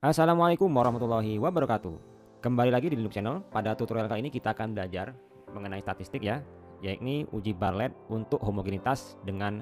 Assalamualaikum warahmatullahi wabarakatuh. Kembali lagi di Linux Channel. Pada tutorial kali ini kita akan belajar mengenai statistik ya, yakni uji Bartlett untuk homogenitas dengan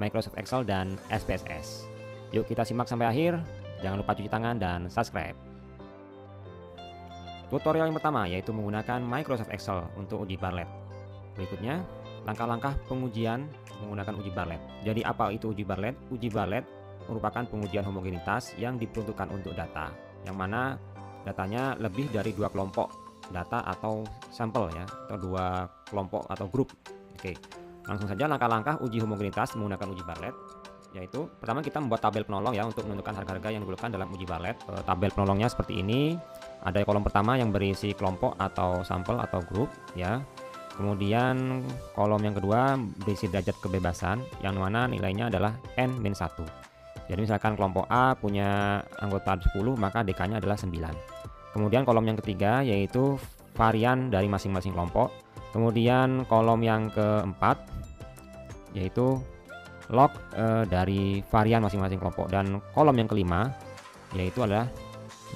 Microsoft Excel dan SPSS. Yuk kita simak sampai akhir. Jangan lupa cuci tangan dan subscribe. Tutorial yang pertama yaitu menggunakan Microsoft Excel untuk uji Bartlett. Berikutnya, langkah-langkah pengujian menggunakan uji Bartlett. Jadi apa itu uji Bartlett? Uji Bartlett merupakan pengujian homogenitas yang diperuntukkan untuk data, yang mana datanya lebih dari dua kelompok data atau sampel ya, atau dua kelompok atau grup. Oke, langsung saja langkah-langkah uji homogenitas menggunakan uji Bartlett. Yaitu pertama kita membuat tabel penolong ya untuk menentukan harga-harga yang diperlukan dalam uji Bartlett. Tabel penolongnya seperti ini. Ada kolom pertama yang berisi kelompok atau sampel atau grup ya. Kemudian kolom yang kedua berisi derajat kebebasan yang mana nilainya adalah n-1. Jadi misalkan kelompok A punya anggota 10, maka DK-nya adalah 9. Kemudian kolom yang ketiga yaitu varian dari masing-masing kelompok. Kemudian kolom yang keempat yaitu log dari varian masing-masing kelompok. Dan kolom yang kelima yaitu adalah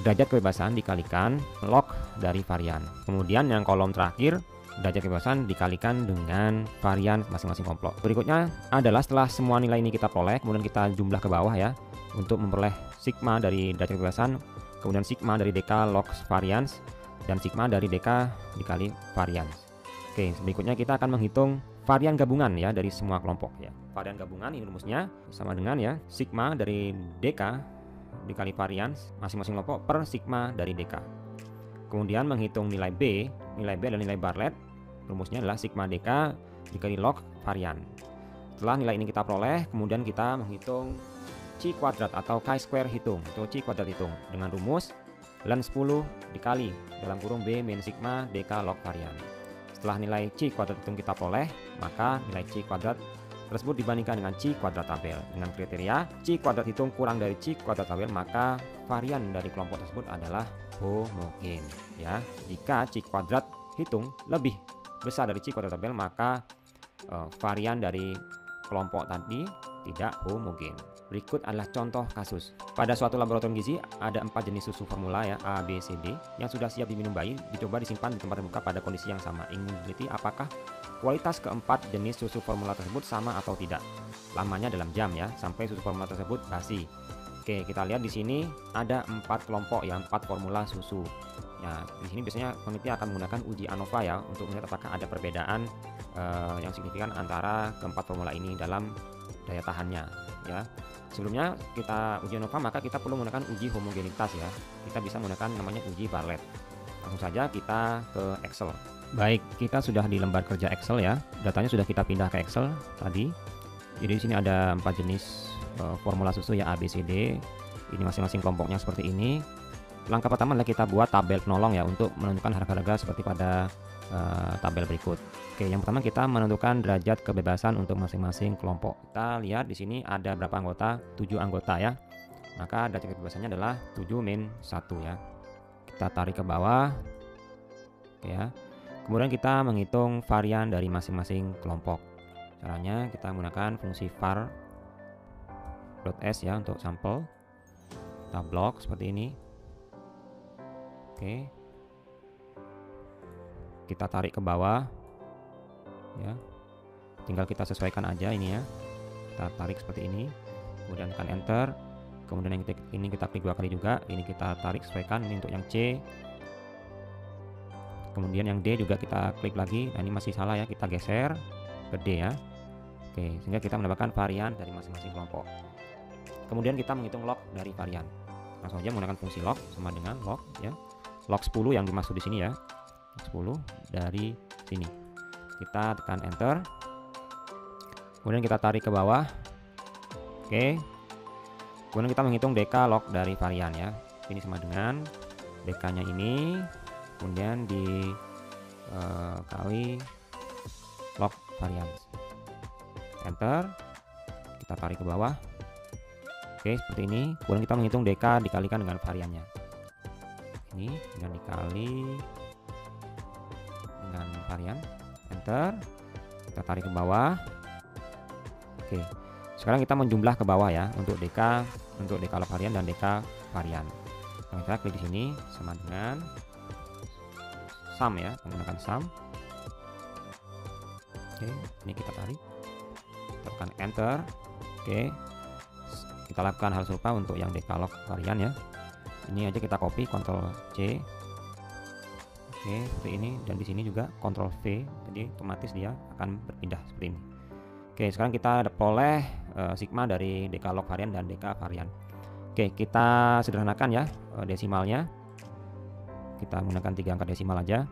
derajat kebebasan dikalikan log dari varian. Kemudian yang kolom terakhir derajat kebebasan dikalikan dengan varian masing-masing kelompok. Berikutnya adalah setelah semua nilai ini kita peroleh, kemudian kita jumlah ke bawah ya untuk memperoleh sigma dari derajat kebebasan, kemudian sigma dari DK log varians, dan sigma dari DK dikali varians. Oke, berikutnya kita akan menghitung varian gabungan ya dari semua kelompok ya. Varian gabungan ini rumusnya sama dengan ya sigma dari DK dikali varians masing-masing kelompok per sigma dari DK. Kemudian menghitung nilai B adalah nilai Bartlett. Rumusnya adalah sigma DK dikali log varian. Setelah nilai ini kita peroleh, kemudian kita menghitung C kuadrat atau chi-square hitung atau C kuadrat hitung dengan rumus ln 10 dikali dalam kurung B min sigma DK log varian. Setelah nilai C kuadrat hitung kita peroleh, maka nilai C kuadrat tersebut dibandingkan dengan C kuadrat tabel. Dengan kriteria C kuadrat hitung kurang dari C kuadrat tabel, maka varian dari kelompok tersebut adalah homogen ya. Jika C kuadrat hitung lebih besar dari C kuadrat tabel, maka varian dari kelompok tadi tidak homogen. Berikut adalah contoh kasus. Pada suatu laboratorium gizi ada 4 jenis susu formula ya A, B, C, D yang sudah siap diminum bayi, dicoba disimpan di tempat terbuka pada kondisi yang sama. Ingin meneliti apakah kualitas keempat jenis susu formula tersebut sama atau tidak. Lamanya dalam jam ya, sampai susu formula tersebut basi. Oke, kita lihat di sini ada 4 kelompok ya, 4 formula susu. Ya, di sini biasanya peneliti akan menggunakan uji ANOVA ya untuk melihat apakah ada perbedaan yang signifikan antara keempat formula ini dalam daya tahannya ya. Sebelumnya kita uji ANOVA, maka kita perlu menggunakan uji homogenitas ya. Kita bisa menggunakan namanya uji Bartlett. Langsung saja kita ke Excel. Baik, kita sudah di lembar kerja Excel ya. Datanya sudah kita pindah ke Excel tadi. Jadi di sini ada 4 jenis formula susu ya A, B, C, D. Ini masing-masing kelompoknya seperti ini. Langkah pertama adalah kita buat tabel penolong ya untuk menentukan harga-harga seperti pada tabel berikut. Oke, yang pertama kita menentukan derajat kebebasan untuk masing-masing kelompok. Kita lihat di sini ada berapa anggota? 7 anggota ya. Maka derajat kebebasannya adalah 7 min 1 ya. Kita tarik ke bawah. Oke ya. Kemudian kita menghitung varian dari masing-masing kelompok. Caranya kita menggunakan fungsi var.s ya untuk sampel. Kita blok seperti ini. Oke. Kita tarik ke bawah. Ya. Tinggal kita sesuaikan aja ini ya. Kita tarik seperti ini. Kemudian tekan enter. Kemudian yang ini kita klik 2 kali juga. Ini kita tarik sesuaikan. Ini untuk yang C. Kemudian yang D juga kita klik lagi. Nah, ini masih salah ya. Kita geser ke D ya. Oke, sehingga kita mendapatkan varian dari masing-masing kelompok. Kemudian kita menghitung log dari varian. Langsung saja menggunakan fungsi log sama dengan log ya. Log 10 yang dimaksud di sini ya. 10 dari sini. Kita tekan enter. Kemudian kita tarik ke bawah. Oke. Kemudian kita menghitung DK log dari varian ya. Ini sama dengan DK-nya ini kemudian dikali log varian. Enter. Kita tarik ke bawah. Oke, seperti ini. Kemudian kita menghitung DK dikalikan dengan variannya. Ini dengan dikali dengan varian. Enter. Kita tarik ke bawah. Oke. Sekarang kita menjumlah ke bawah ya untuk DK log varian dan DK varian. Kita klik di sini sama dengan sum ya, menggunakan sum. Oke, ini kita tarik, tekan enter. Oke, kita lakukan hal serupa untuk yang dekalog varian ya. Ini aja kita copy, Ctrl C. Oke, seperti ini, dan di sini juga Ctrl V, jadi otomatis dia akan berpindah seperti ini. Oke, sekarang kita peroleh sigma dari dekalog varian dan deka varian. Oke, kita sederhanakan ya desimalnya. Kita menggunakan 3 angka desimal aja.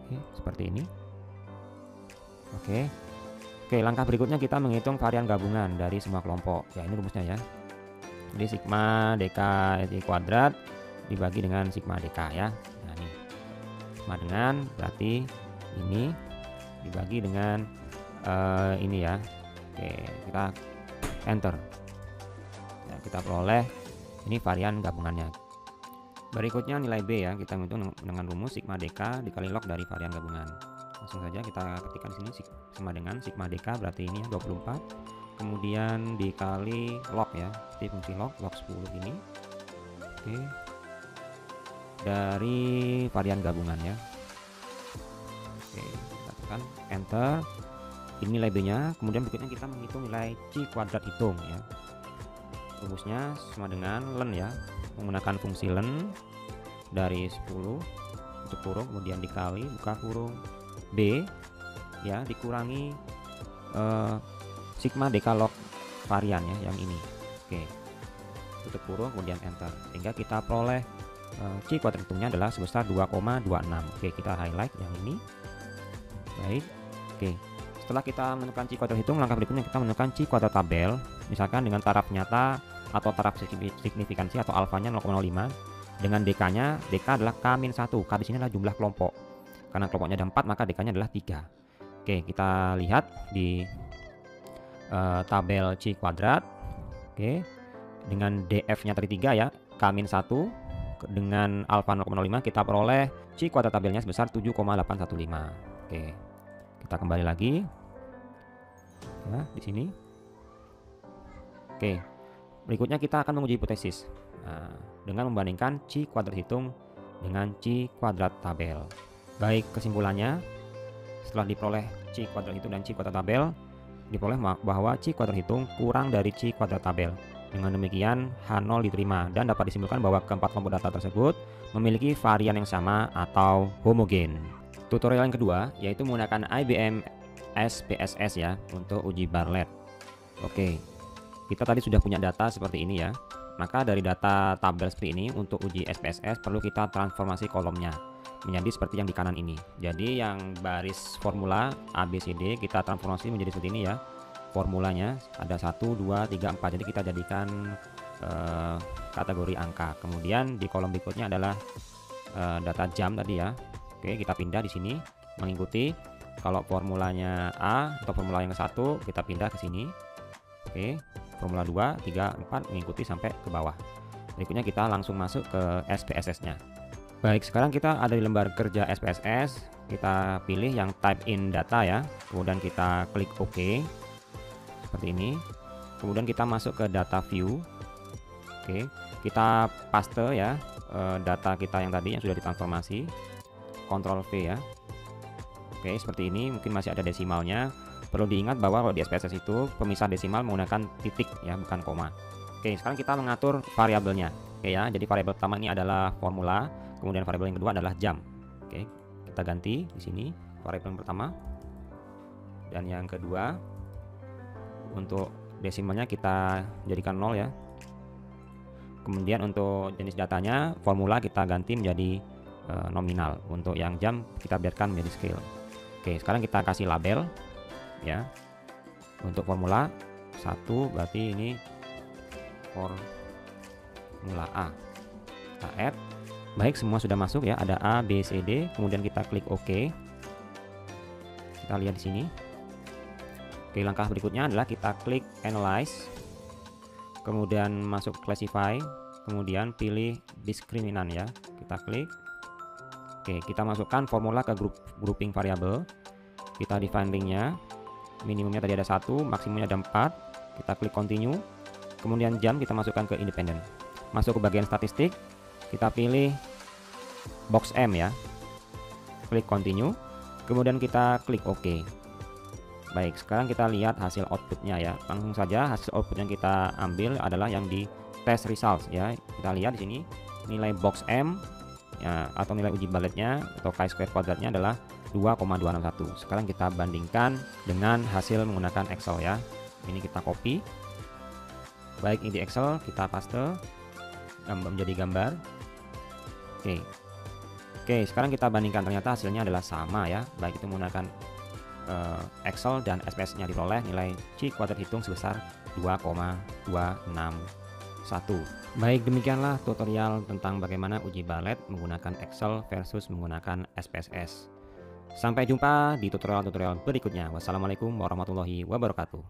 Oke, seperti ini. Oke, langkah berikutnya kita menghitung varian gabungan dari semua kelompok. Ya, ini rumusnya ya. Jadi sigma deka kuadrat dibagi dengan sigma deka ya. Nah, ini sama dengan berarti ini dibagi dengan ini ya. Oke, kita enter. Nah, kita peroleh ini varian gabungannya. Berikutnya nilai B ya, kita menghitung dengan rumus sigma deka dikali log dari varian gabungan. Langsung saja kita ketikkan di sini sama dengan sigma deka, berarti ini 24. Kemudian dikali log ya, jadi fungsi log 10 ini. Oke. Dari varian gabungan ya. Oke, kita tekan enter. Ini nilai B-nya. Kemudian berikutnya kita menghitung nilai C kuadrat hitung ya. Rumusnya sama dengan len ya, menggunakan fungsi len dari 10 untuk kurung, kemudian dikali buka kurung B ya, dikurangi sigma dekalog varian ya, yang ini. Oke, tutup kurung kemudian enter, sehingga kita peroleh C kuadrat hitungnya adalah sebesar 2,26. Oke, kita highlight yang ini. Baik. Oke, setelah kita menentukan C kuadrat hitung, langkah berikutnya kita menentukan C kuadrat tabel, misalkan dengan taraf nyata atau taraf signifikansi atau alfanya 0,05 dengan DK-nya. DK adalah K-1. K di sini adalah jumlah kelompok. Karena kelompoknya ada 4, maka DK-nya adalah 3. Oke, kita lihat di tabel C kuadrat. Oke, dengan DF-nya tadi 3 ya, K-1 dengan alfa 0,05, kita peroleh C kuadrat tabelnya sebesar 7,815. Oke, kita kembali lagi ya di sini. Oke, berikutnya kita akan menguji hipotesis dengan membandingkan C kuadrat hitung dengan C kuadrat tabel. Baik, kesimpulannya setelah diperoleh C kuadrat hitung dan C kuadrat tabel, diperoleh bahwa C kuadrat hitung kurang dari C kuadrat tabel. Dengan demikian H0 diterima dan dapat disimpulkan bahwa keempat kelompok data tersebut memiliki varian yang sama atau homogen. Tutorial yang kedua yaitu menggunakan IBM SPSS ya untuk uji Bartlett. Oke, kita tadi sudah punya data seperti ini ya. Maka dari data tabel seperti ini untuk uji SPSS perlu kita transformasi kolomnya menjadi seperti yang di kanan ini. Jadi yang baris formula ABCD kita transformasi menjadi seperti ini ya. Formulanya ada 1, 2, 3, 4. Jadi kita jadikan kategori angka. Kemudian di kolom berikutnya adalah data jam tadi ya. Oke, kita pindah di sini mengikuti. Kalau formulanya A atau formula yang ke-1 kita pindah ke sini. Oke, formula 2, 3, 4 mengikuti sampai ke bawah. Berikutnya kita langsung masuk ke SPSS-nya. Baik, sekarang kita ada di lembar kerja SPSS. Kita pilih yang type in data ya. Kemudian kita klik OK. Seperti ini. Kemudian kita masuk ke data view. Oke, kita paste ya data kita yang tadi yang sudah ditransformasi. Ctrl V ya. Oke, seperti ini. Mungkin masih ada desimalnya. Perlu diingat bahwa kalau di SPSS itu pemisah desimal menggunakan titik ya, bukan koma. Oke, sekarang kita mengatur variabelnya. Oke ya, jadi variabel pertama ini adalah formula, kemudian variabel yang kedua adalah jam. Oke, kita ganti di sini variabel yang pertama. Dan yang kedua untuk desimalnya kita jadikan 0 ya. Kemudian untuk jenis datanya formula kita ganti menjadi nominal. Untuk yang jam kita biarkan menjadi scale. Oke, sekarang kita kasih label ya. Untuk formula 1 berarti ini formula A. Kita add. Baik, semua sudah masuk ya. Ada A, B, C, D. Kemudian kita klik OK. Kita lihat di sini. Oke, langkah berikutnya adalah kita klik Analyze. Kemudian masuk Classify. Kemudian pilih Diskriminan ya. Kita klik. Oke, kita masukkan formula ke grouping variabel. Kita define linknya. Minimumnya tadi ada 1, maksimumnya ada 4. Kita klik Continue. Kemudian jam kita masukkan ke independen. Masuk ke bagian statistik, kita pilih box M ya. Klik continue, kemudian kita klik OK. Baik, sekarang kita lihat hasil outputnya ya. Langsung saja hasil output yang kita ambil adalah yang di test results ya. Kita lihat di sini nilai box M ya, atau nilai uji baletnya atau chi-square kuadratnya adalah 2,261. Sekarang kita bandingkan dengan hasil menggunakan Excel ya. Ini kita copy. Baik, ini di Excel kita paste menjadi gambar. Oke, sekarang kita bandingkan, ternyata hasilnya adalah sama ya. Baik itu menggunakan Excel dan SPS-nya diperoleh nilai chi kuadrat hitung sebesar 2,261. Baik, demikianlah tutorial tentang bagaimana uji balet menggunakan Excel versus menggunakan SPSS. Sampai jumpa di tutorial-tutorial berikutnya. Wassalamualaikum warahmatullahi wabarakatuh.